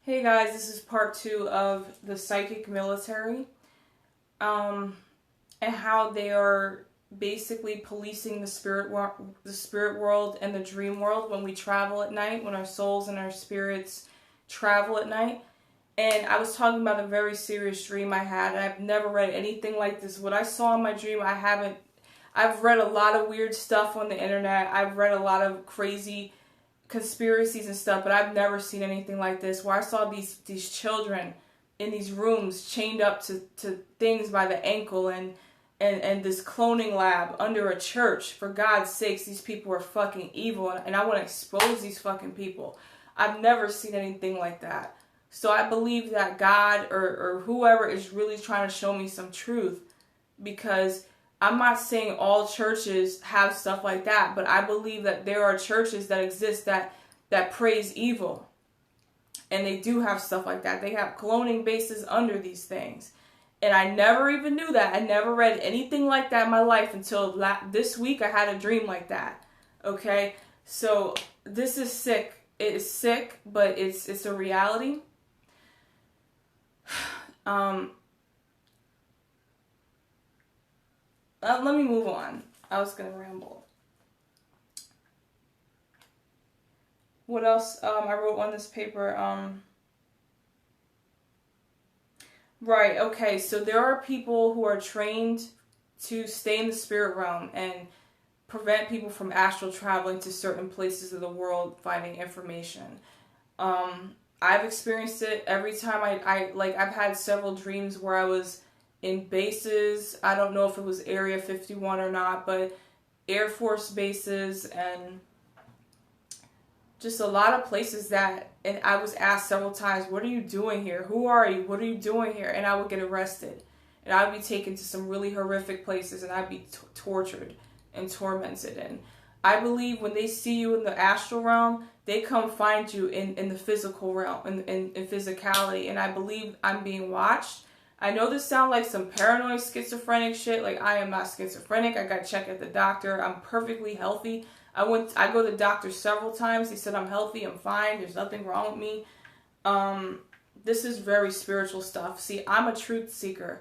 Hey guys, this is part 2 of the psychic military, and how they are basically policing the spirit world and the dream world when we travel at night, when our souls and our spirits travel at night. And I was talking about a very serious dream I had, and I've never read anything like this. What I saw in my dream, I've read a lot of weird stuff on the internet. I've read a lot of crazy conspiracies and stuff, but I've never seen anything like this, where I saw these children in these rooms chained up to things by the ankle, and this cloning lab under a church. For God's sakes, these people are fucking evil, and I want to expose these fucking people. I've never seen anything like that. So I believe that God or whoever is really trying to show me some truth, because I'm not saying all churches have stuff like that, but I believe that there are churches that exist that praise evil. And they do have stuff like that. They have cloning bases under these things. And I never even knew that. I never read anything like that in my life until this week I had a dream like that. Okay? So this is sick. It is sick, but it's a reality. Let me move on. I was going to ramble. What else I wrote on this paper? Right, okay, so there are people who are trained to stay in the spirit realm and prevent people from astral traveling to certain places of the world finding information. I've experienced it every time I've had several dreams where I was in bases. I don't know if it was Area 51 or not, but Air Force bases and just a lot of places and I was asked several times, what are you doing here? Who are you? What are you doing here? And I would get arrested. And I would be taken to some really horrific places, and I'd be tortured and tormented. And I believe when they see you in the astral realm, they come find you in the physical realm, in physicality. And I believe I'm being watched. I know this sounds like some paranoid schizophrenic shit. Like, I am not schizophrenic. I got checked at the doctor. I'm perfectly healthy. I go to the doctor several times. He said I'm healthy, I'm fine, there's nothing wrong with me. This is very spiritual stuff. See, I'm a truth seeker.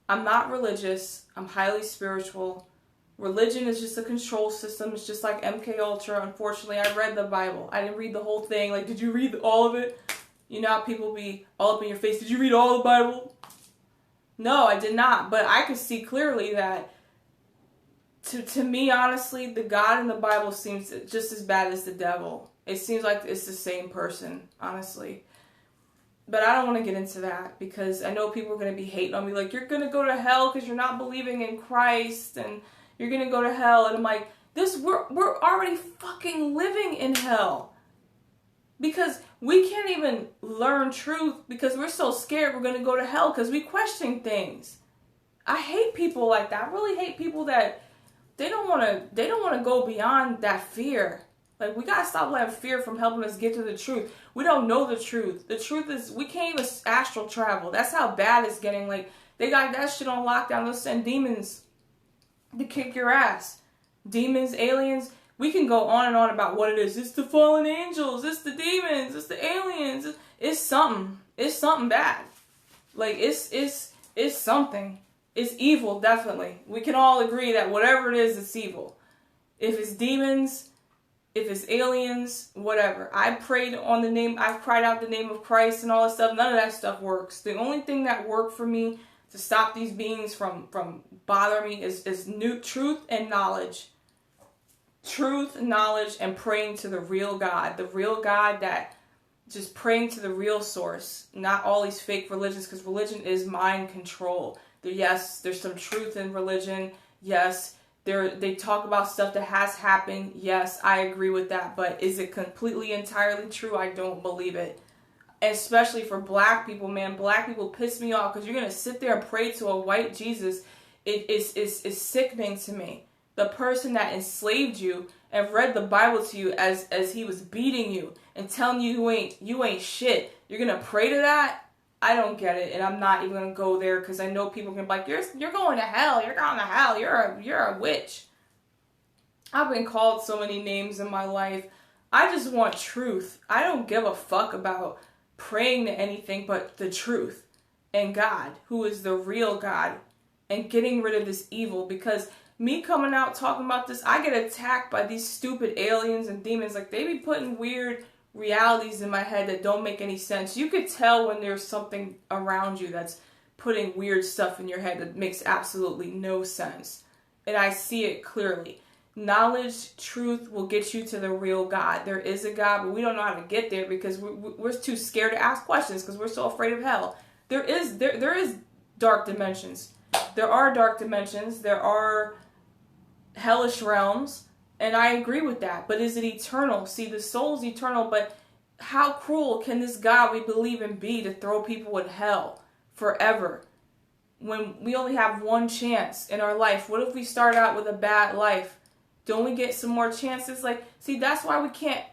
I'm not religious. I'm highly spiritual. Religion is just a control system. It's just like MK Ultra. Unfortunately, I read the Bible. I didn't read the whole thing. Like, did you read all of it? You know how people be all up in your face. Did you read all the Bible? No, I did not. But I could see clearly that to me, honestly, the God in the Bible seems just as bad as the devil. It seems like it's the same person, honestly. But I don't want to get into that, because I know people are going to be hating on me. Like, you're going to go to hell because you're not believing in Christ, and you're going to go to hell. And I'm like, we're already fucking living in hell. Because we can't even learn truth because we're so scared we're going to go to hell because we question things. I hate people like that. I really hate people that they don't want to go beyond that fear. Like, we got to stop letting fear from helping us get to the truth. We don't know the truth. The truth is, we can't even astral travel. That's how bad it's getting. Like, they got that shit on lockdown. They'll send demons to kick your ass. Demons, aliens. We can go on and on about what it is. It's the fallen angels. It's the demons. It's the aliens. It's something. It's something bad. Like, it's something. It's evil, definitely. We can all agree that whatever it is, it's evil. If it's demons, if it's aliens, whatever. I cried out the name of Christ and all that stuff. None of that stuff works. The only thing that worked for me to stop these beings from bothering me is new truth and knowledge. Truth, knowledge, and praying to the real God. The real God, that just praying to the real source. Not all these fake religions, because religion is mind control. Yes, there's some truth in religion. Yes, they talk about stuff that has happened. Yes, I agree with that. But is it completely, entirely true? I don't believe it. Especially for black people, man. Black people piss me off because you're going to sit there and pray to a white Jesus. It's sickening to me. The person that enslaved you and read the Bible to you as he was beating you and telling you you ain't shit. You're going to pray to that? I don't get it, and I'm not even going to go there because I know people can be like, you're going to hell, you're going to hell, you're a witch. I've been called so many names in my life. I just want truth. I don't give a fuck about praying to anything but the truth and God, who is the real God, and getting rid of this evil. Because me coming out talking about this, I get attacked by these stupid aliens and demons. Like, they be putting weird realities in my head that don't make any sense. You could tell when there's something around you that's putting weird stuff in your head that makes absolutely no sense. And I see it clearly. Knowledge, truth will get you to the real God. There is a God, but we don't know how to get there because we're too scared to ask questions because we're so afraid of hell. There is dark dimensions. There are dark dimensions. There are hellish realms. And I agree with that. But is it eternal? See, the soul's eternal, but how cruel can this God we believe in be to throw people in hell forever when we only have one chance in our life? What if we start out with a bad life? Don't we get some more chances? Like, see, that's why we can't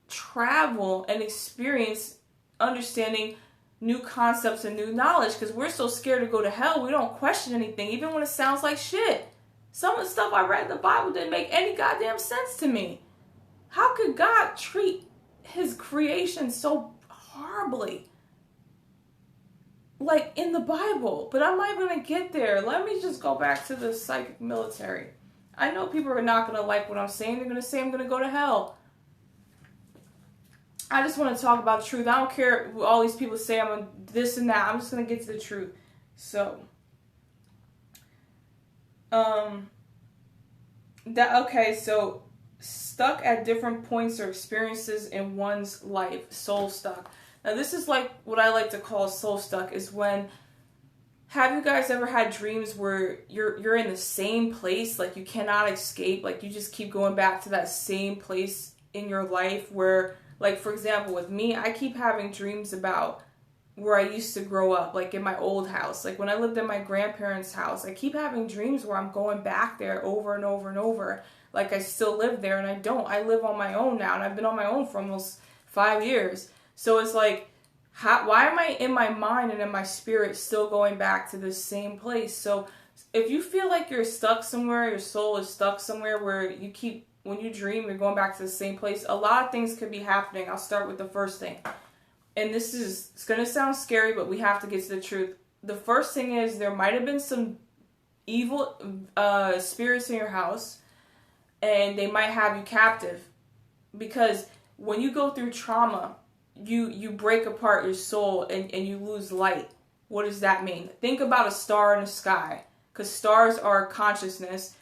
travel and experience understanding new concepts and new knowledge, because we're so scared to go to hell. We don't question anything, even when it sounds like shit. Some of the stuff I read in the Bible didn't make any goddamn sense to me. How could God treat his creation so horribly? Like in the Bible. But I'm not going to get there. Let me just go back to the psychic military. I know people are not going to like what I'm saying. They're going to say I'm going to go to hell. I just want to talk about the truth. I don't care what all these people say I'm this and that. I'm just going to get to the truth. So, so stuck at different points or experiences in one's life, soul stuck. Now this is like what I like to call soul stuck, is when, have you guys ever had dreams where you're in the same place, like you cannot escape, like you just keep going back to that same place in your life where, like for example with me, I keep having dreams about where I used to grow up, like in my old house. Like when I lived in my grandparents' house, I keep having dreams where I'm going back there over and over and over. Like I still live there, and I don't. I live on my own now, and I've been on my own for almost 5 years. So it's like, why am I in my mind and in my spirit still going back to this same place? So if you feel like you're stuck somewhere, your soul is stuck somewhere where you keep, when you dream, you're going back to the same place, a lot of things could be happening. I'll start with the first thing. And it's going to sound scary, but we have to get to the truth. The first thing is there might have been some evil spirits in your house, and they might have you captive. Because when you go through trauma, you break apart your soul and you lose light. What does that mean? Think about a star in the sky, because stars are consciousness.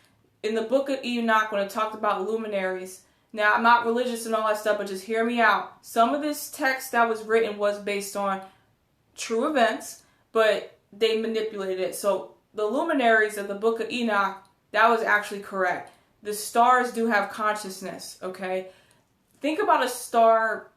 In the book of Enoch, when it talked about luminaries, now, I'm not religious and all that stuff, but just hear me out. Some of this text that was written was based on true events, but they manipulated it. So, the luminaries of the book of Enoch, that was actually correct. The stars do have consciousness, okay? Think about a star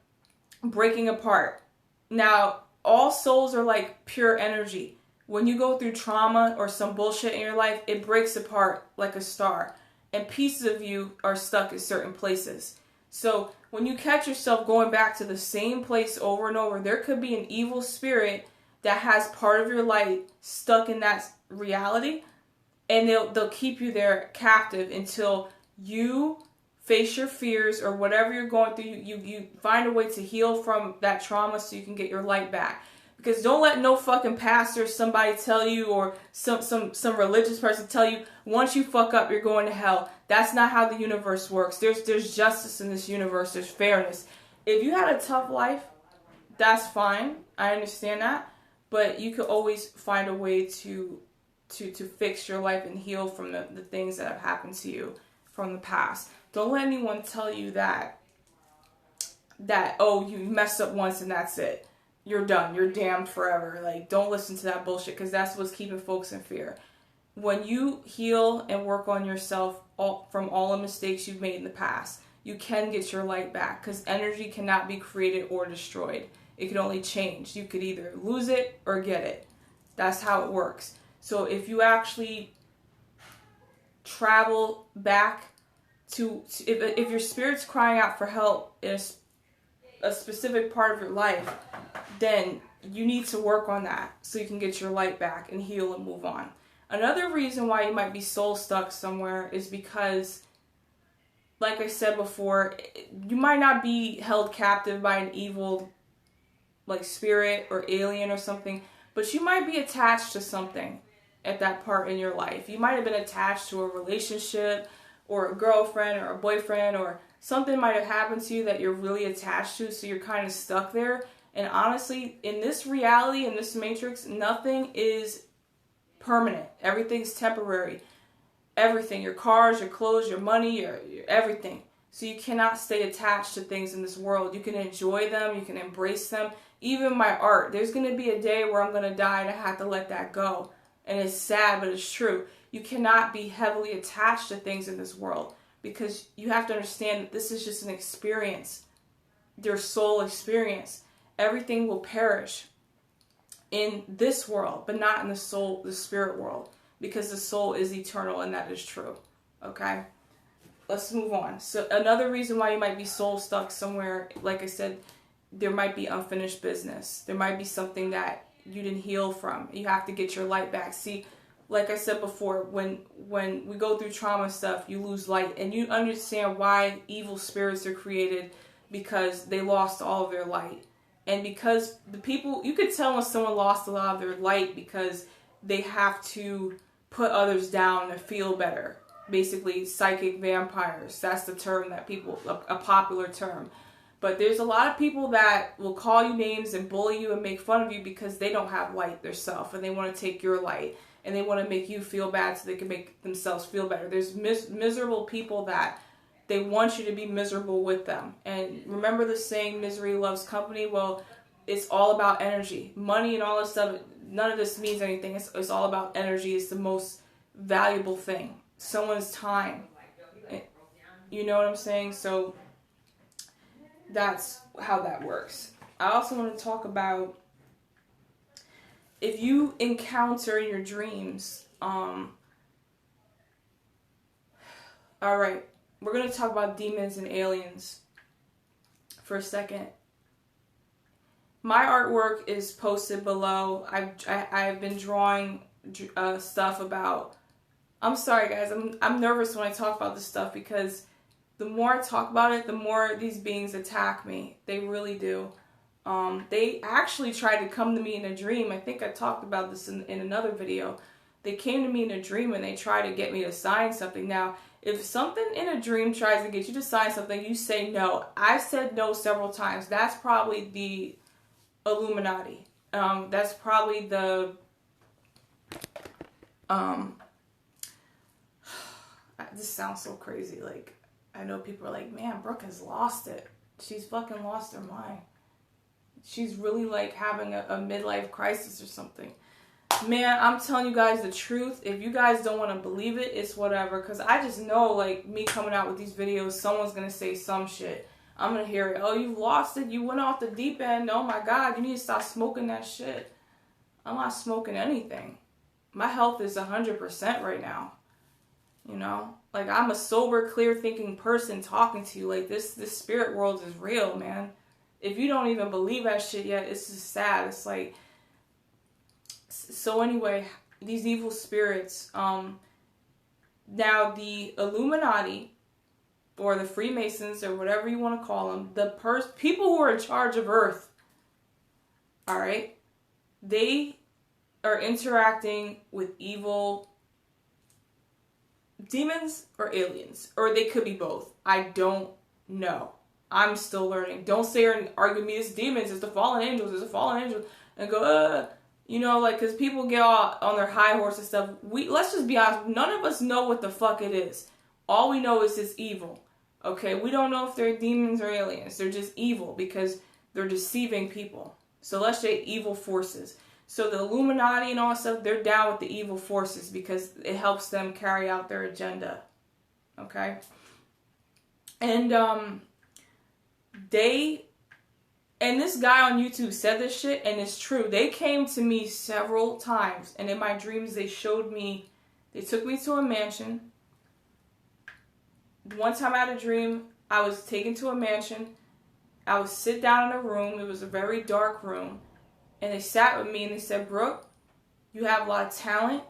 breaking apart. Now, all souls are like pure energy. When you go through trauma or some bullshit in your life, it breaks apart like a star. And pieces of you are stuck in certain places. So when you catch yourself going back to the same place over and over, there could be an evil spirit that has part of your light stuck in that reality, and they'll keep you there captive until you face your fears or whatever you're going through. You find a way to heal from that trauma so you can get your light back. Because don't let no fucking pastor, somebody tell you, or some religious person tell you, once you fuck up, you're going to hell. That's not how the universe works. There's justice in this universe. There's fairness. If you had a tough life, that's fine. I understand that. But you could always find a way to fix your life and heal from the things that have happened to you from the past. Don't let anyone tell you that oh, you messed up once and that's it. You're done. You're damned forever. Like, don't listen to that bullshit, because that's what's keeping folks in fear. When you heal and work on yourself from all the mistakes you've made in the past, you can get your light back, because energy cannot be created or destroyed. It can only change. You could either lose it or get it. That's how it works. So if you actually travel back to if your spirit's crying out for help in a specific part of your life, then you need to work on that so you can get your light back and heal and move on. Another reason why you might be soul stuck somewhere is because, like I said before, you might not be held captive by an evil like spirit or alien or something, but you might be attached to something at that part in your life. You might have been attached to a relationship or a girlfriend or a boyfriend, or something might have happened to you that you're really attached to, so you're kind of stuck there. And honestly, in this reality, in this matrix, nothing is permanent. Everything's temporary. Everything, your cars, your clothes, your money, your everything. So you cannot stay attached to things in this world. You can enjoy them, you can embrace them. Even my art, there's going to be a day where I'm going to die and I have to let that go. And it's sad, but it's true. You cannot be heavily attached to things in this world, because you have to understand that this is just an experience, their soul experience. Everything will perish in this world, but not in the spirit world, because the soul is eternal, and that is true. Okay? Let's move on. So another reason why you might be soul stuck somewhere, like I said, there might be unfinished business. There might be something that you didn't heal from. You have to get your light back. See, like I said before, when we go through trauma stuff, you lose light, and you understand why evil spirits are created, because they lost all of their light. And because the people, you could tell when someone lost a lot of their light, because they have to put others down to feel better. Basically, psychic vampires. That's the term that people, a popular term. But there's a lot of people that will call you names and bully you and make fun of you because they don't have light themselves, and they want to take your light, and they want to make you feel bad so they can make themselves feel better. There's miserable people that they want you to be miserable with them. And remember the saying, misery loves company? Well, it's all about energy. Money and all this stuff, none of this means anything. It's all about energy. It's the most valuable thing. Someone's time. You know what I'm saying? So that's how that works. I also want to talk about, if you encounter in your dreams, all right, we're going to talk about demons and aliens for a second. My artwork is posted below. I've been drawing stuff about, I'm sorry guys, I'm nervous when I talk about this stuff, because the more I talk about it, the more these beings attack me. They really do. They actually tried to come to me in a dream. I think I talked about this in another video. They came to me in a dream and they tried to get me to sign something. Now, if something in a dream tries to get you to sign something, you say no. I've said no several times. That's probably the Illuminati. That's probably the... this sounds so crazy. Like, I know people are like, man, Brooke has lost it. She's fucking lost her mind. She's really like having a midlife crisis or something. Man, I'm telling you guys the truth. If you guys don't want to believe it, it's whatever. Because I just know, like, me coming out with these videos, someone's going to say some shit. I'm going to hear it. Oh, you lost it. You went off the deep end. Oh, my God. You need to stop smoking that shit. I'm not smoking anything. My health is 100% right now. You know? Like, I'm a sober, clear-thinking person talking to you. Like, this spirit world is real, man. If you don't even believe that shit yet, it's just sad. It's like... So anyway, these evil spirits, now the Illuminati, or the Freemasons, or whatever you want to call them, the people who are in charge of Earth, alright, they are interacting with evil demons or aliens, or they could be both. I don't know. I'm still learning. Don't sit here and argue with me, it's demons, it's the fallen angels, it's the fallen angels, and go, You know, like, because people get all on their high horse and stuff. Let's just be honest. None of us know what the fuck it is. All we know is it's evil. Okay? We don't know if they're demons or aliens. They're just evil because they're deceiving people. So let's say evil forces. So the Illuminati and all that stuff, they're down with the evil forces because it helps them carry out their agenda. Okay? And, And this guy on YouTube said this shit, and it's true. They came to me several times, and in my dreams, they showed me, they took me to a mansion. One time I had a dream, I was taken to a mansion. I would sit down in a room. It was a very dark room. And they sat with me, and they said, Brooke, you have a lot of talent.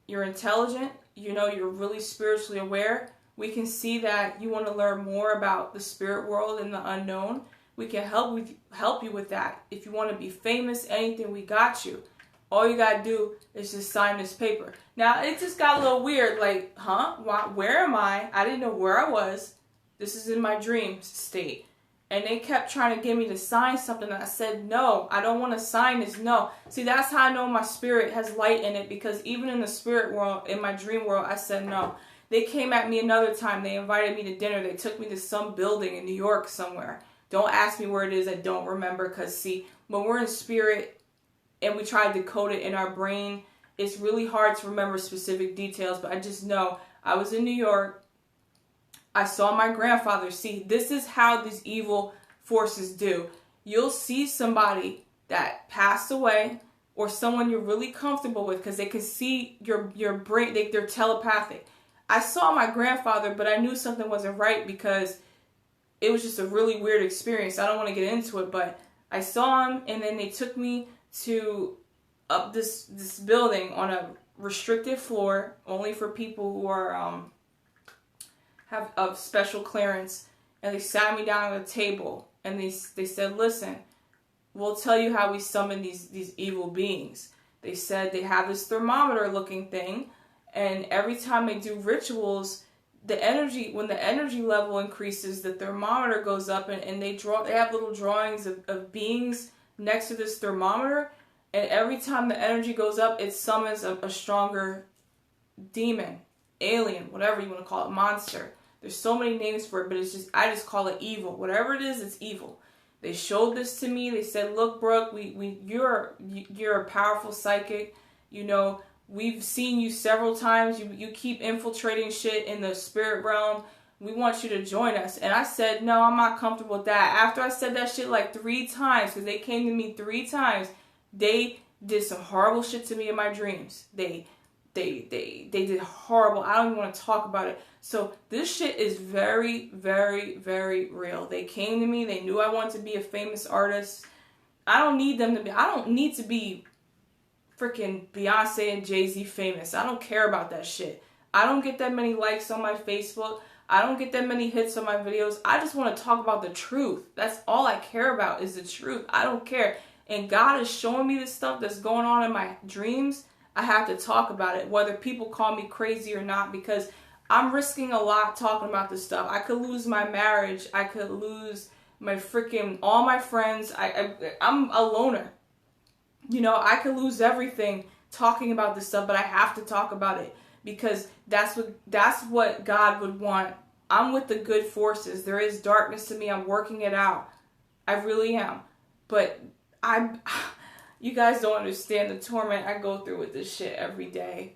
You're intelligent. You know, you're really spiritually aware. We can see that you want to learn more about the spirit world and the unknown. We can help you with that. If you want to be famous, anything, we got you. All you gotta do is just sign this paper. Now, it just got a little weird, like, huh? Where am I? I didn't know where I was. This is in my dream state. And they kept trying to get me to sign something. And I said, no, I don't want to sign this, no. See, that's how I know my spirit has light in it, because even in the spirit world, in my dream world, I said no. They came at me another time. They invited me to dinner. They took me to some building in New York somewhere. Don't ask me where it is. I don't remember, because, see, when we're in spirit, and we try to decode it in our brain, it's really hard to remember specific details, but I just know I was in New York. I saw my grandfather. See, this is how these evil forces do. You'll see somebody that passed away, or someone you're really comfortable with, because they can see your brain, they're telepathic. I saw my grandfather, but I knew something wasn't right, because it was just a really weird experience. I don't want to get into it, but I saw him, and then they took me to up this building on a restricted floor, only for people who are have a special clearance, and they sat me down at a table, and they said, listen, we'll tell you how we summon these evil beings. They said they have this thermometer looking thing, and every time they do rituals, when the energy level increases, the thermometer goes up, and they have little drawings of beings next to this thermometer, and every time the energy goes up, it summons a stronger demon, alien, whatever you want to call it, monster. There's so many names for it, but I just call it evil. Whatever it is, it's evil. They showed this to me. They said, look, Brooke, you're a powerful psychic. You know, we've seen you several times. You keep infiltrating shit in the spirit realm. We want you to join us. And I said, no, I'm not comfortable with that. After I said that shit like 3 times, because they came to me 3 times, they did some horrible shit to me in my dreams. They did horrible. I don't even want to talk about it. So this shit is very, very, very real. They came to me. They knew I wanted to be a famous artist. I don't need to be freaking Beyonce and Jay-Z famous. I don't care about that shit. I don't get that many likes on my Facebook. I don't get that many hits on my videos. I just want to talk about the truth. That's all I care about, is the truth. I don't care. And God is showing me this stuff that's going on in my dreams. I have to talk about it, whether people call me crazy or not, because I'm risking a lot talking about this stuff. I could lose my marriage. I could lose all my friends. I'm a loner. You know, I could lose everything talking about this stuff, but I have to talk about it, because that's what God would want. I'm with the good forces. There is darkness to me. I'm working it out. I really am. But you guys don't understand the torment I go through with this shit every day.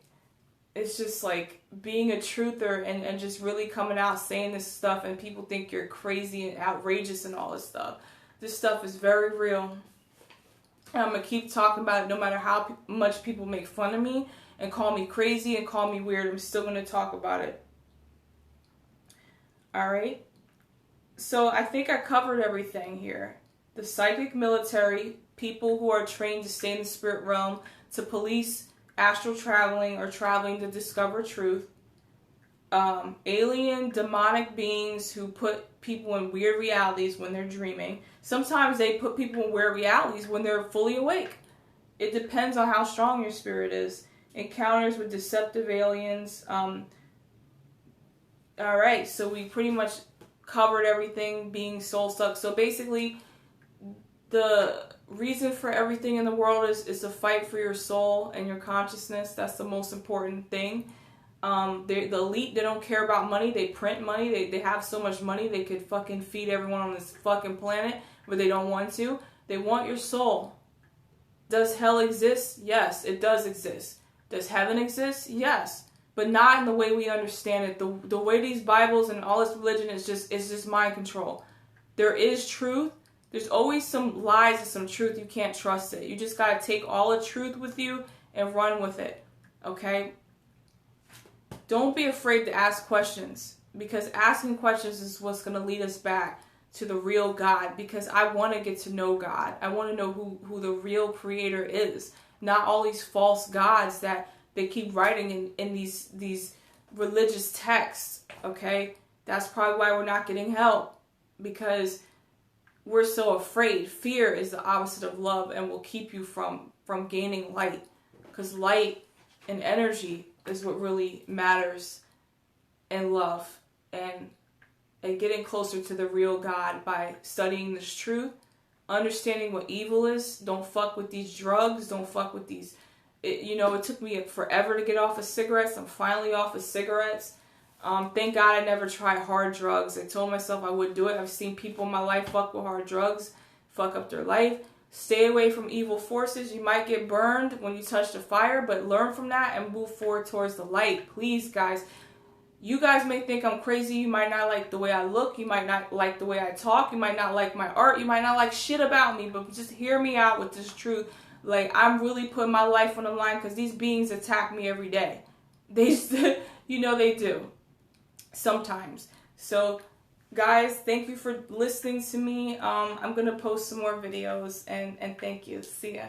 It's just like being a truther and just really coming out saying this stuff, and people think you're crazy and outrageous and all this stuff. This stuff is very real. And I'm going to keep talking about it no matter how much people make fun of me and call me crazy and call me weird. I'm still going to talk about it. Alright? So I think I covered everything here. The psychic military, people who are trained to stay in the spirit realm, to police astral traveling or traveling to discover truth. Alien, demonic beings who put people in weird realities when they're dreaming. Sometimes they put people in weird realities when they're fully awake. It depends on how strong your spirit is. Encounters with deceptive aliens. Alright, so we pretty much covered everything, being soul sucked. So basically, the reason for everything in the world is to fight for your soul and your consciousness. That's the most important thing. The elite, they don't care about money. They print money. They have so much money they could fucking feed everyone on this fucking planet, but they don't want to. They want your soul. Does hell exist? Yes, it does exist. Does heaven exist? Yes, but not in the way we understand it. The way these Bibles and all this religion is just mind control. There is truth. There's always some lies and some truth. You can't trust it. You just got to take all the truth with you and run with it. Okay? Don't be afraid to ask questions, because asking questions is what's going to lead us back to the real God, because I want to get to know God. I want to know who the real creator is, not all these false gods that they keep writing in these religious texts. Okay? That's probably why we're not getting help, because we're so afraid. Fear is the opposite of love and will keep you from gaining light. Because light and energy is what really matters in love. And getting closer to the real God by studying this truth, understanding what evil is. Don't fuck with these drugs. Don't fuck with these. It took me forever to get off of cigarettes. I'm finally off of cigarettes. Thank God I never tried hard drugs. I told myself I would do it. I've seen people in my life fuck with hard drugs, fuck up their life. Stay away from evil forces. You might get burned when you touch the fire, but learn from that and move forward towards the light. Please, guys. You guys may think I'm crazy. You might not like the way I look. You might not like the way I talk. You might not like my art. You might not like shit about me, but just hear me out with this truth. Like, I'm really putting my life on the line because these beings attack me every day. They do. Sometimes. So, guys, thank you for listening to me. I'm going to post some more videos, and thank you. See ya.